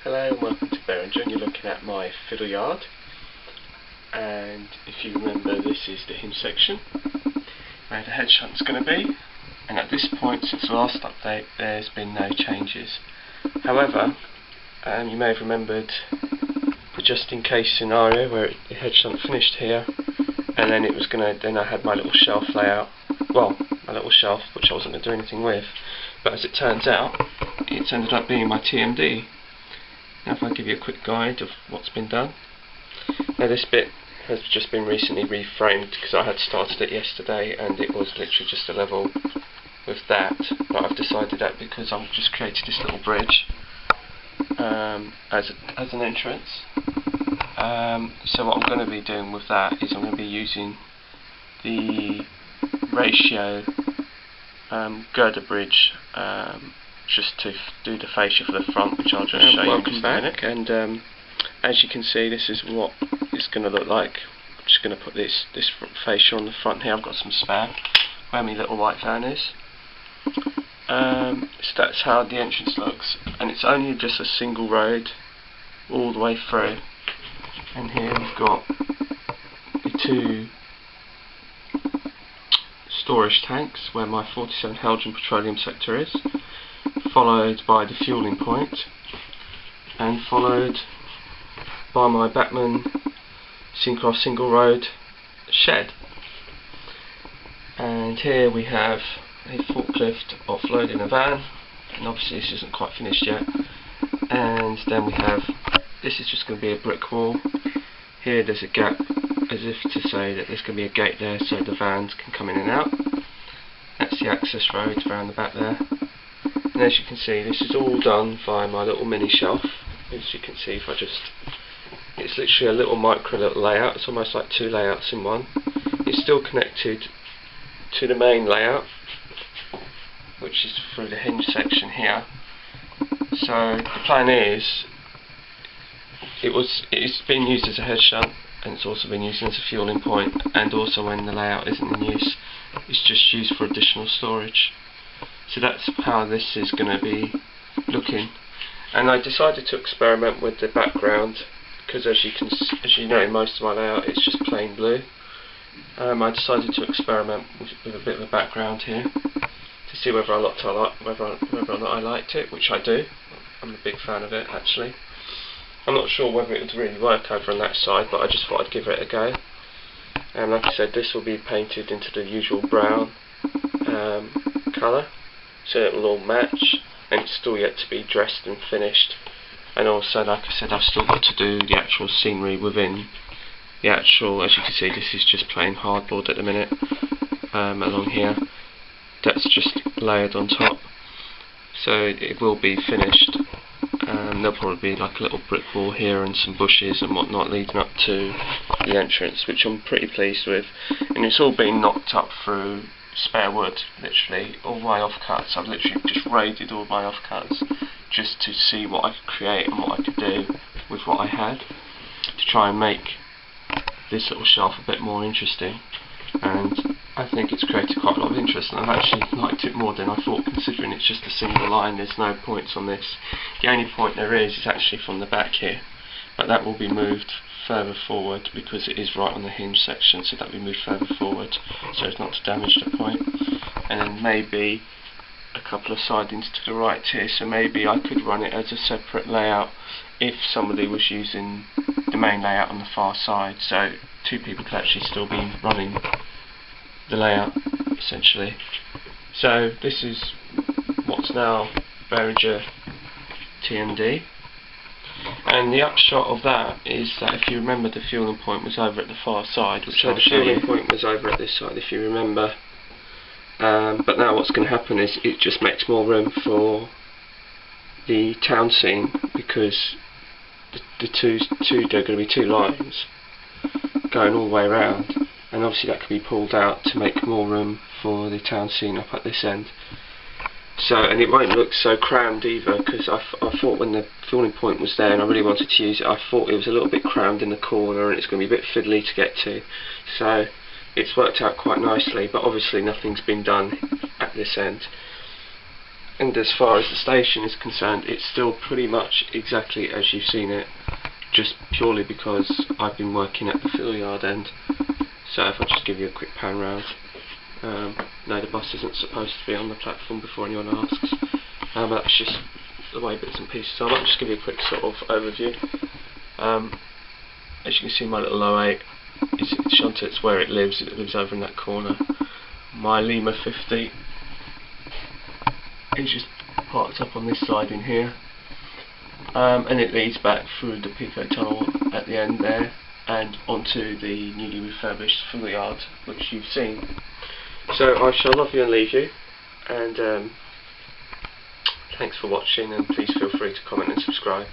Hello and welcome to Berringer, and you're looking at my fiddle yard. And if you remember, this is the hinge section where the hedge shunt's going to be, and at this point since the last update there's been no changes. However, you may have remembered the just in case scenario where the hedge shunt finished here, and then it was then I had my little shelf layout, well, my little shelf which I wasn't going to do anything with, but as it turns out it's ended up being my TMD. Now if I give you a quick guide of what's been done. Now this bit has just been recently reframed because I had started it yesterday and it was literally just a level with that, but I've decided that because I've just created this little bridge as an entrance. So what I'm going to be doing with that is I'm going to be using the ratio girder bridge just to do the fascia for the front, which I'll just show you in just a minute. And as you can see, this is what it's going to look like. I'm just going to put this fascia on the front here. I've got some spare where my little white van is. So that's how the entrance looks, and it's only just a single road all the way through. And here we've got the two storage tanks where my 47 Helgen petroleum sector is, followed by the fueling point, and followed by my Batman Syncross single road shed. And here we have a forklift offloading a van, and obviously this isn't quite finished yet. And then we have, this is just going to be a brick wall. Here there's a gap as if to say that there's going to be a gate there so the vans can come in and out. That's the access road around the back there. And as you can see, this is all done via my little mini shelf. As you can see, if I just, it's literally a little little layout. It's almost like two layouts in one. It's still connected to the main layout, which is through the hinge section here. So the plan is, it's been used as a head shunt, and it's also been used as a fueling point, and also when the layout isn't in use, it's just used for additional storage. So that's how this is going to be looking. And I decided to experiment with the background because, as you know, most of my layout it's just plain blue. I decided to experiment with a bit of a background here to see whether or not I liked it, which I do. I'm a big fan of it actually. I'm not sure whether it would really work over on that side, but I just thought I'd give it a go. And like I said, this will be painted into the usual brown colour, so it will all match, and it's still yet to be dressed and finished. And also, like I said, I've still got to do the actual scenery within the actual, as you can see, this is just plain hardboard at the minute along here. That's just layered on top, so it will be finished. There'll probably be like a little brick wall here and some bushes and whatnot leading up to the entrance, which I'm pretty pleased with. And it's all been knocked up through spare wood, literally. All my offcuts, I've literally just raided all my offcuts just to see what I could create and what I could do with what I had to try and make this little shelf a bit more interesting. And I think it's created quite a lot of interest, and I've actually liked it more than I thought, considering it's just a single line. There's no points on this. The only point there is actually from the back here, but that will be moved further forward because it is right on the hinge section, so that will be moved further forward so as not to damage the point. And then maybe a couple of sidings to the right here, so maybe I could run it as a separate layout if somebody was using the main layout on the far side, so two people could actually still be running the layout essentially. So this is what's now Berringer TMD, and the upshot of that is that if you remember, the fueling point was over at the far side, which the fueling point was over at this side if you remember, but now what's going to happen is it just makes more room for the town scene, because there are going to be two lines going all the way around, and obviously that can be pulled out to make more room for the town scene up at this end. So, and it won't look so crammed either, because I thought when the fueling point was there and I really wanted to use it, I thought it was a little bit crammed in the corner and it's going to be a bit fiddly to get to. So it's worked out quite nicely, but obviously nothing's been done at this end. And as far as the station is concerned, it's still pretty much exactly as you've seen it, just purely because I've been working at the fill yard end. So if I just give you a quick pan round, no, the bus isn't supposed to be on the platform before anyone asks. That's just the way bits and pieces are. I might just give you a quick sort of overview. As you can see, my little 08 is shunted. It's where it lives. It lives over in that corner. My Lima 50 is just parked up on this side in here, and it leads back through the Pico tunnel at the end there and onto the newly refurbished fill yard, which you've seen. So I shall love you and leave you, and thanks for watching, and please feel free to comment and subscribe.